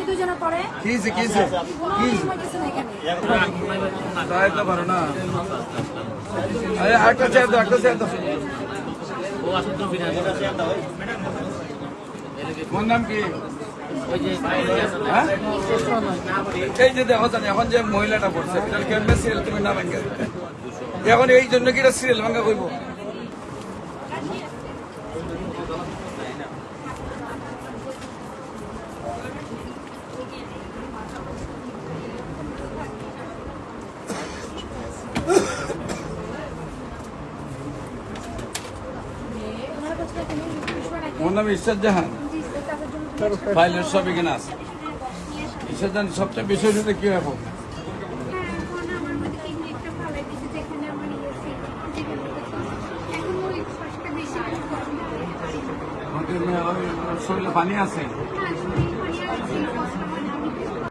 দুজনে পড়ে কি তাই তো পারো না একটা চেয়ার দাও কোন নাম কি এই যে দেখো জানি এখন যে মহিলাটা পড়ছে কেমনে সিরিয়াল তুমি না ভাঙ্গে এখন এই জন্য কি এটা সিরিয়াল ভাঙ্গা কইব ওর নাম ইরশাদ জাহান ফাইলের সব এখানে আছে ইরশাদ জাহান সবচেয়ে বেশি হচ্ছে কি হবে শরীরে পানি আছে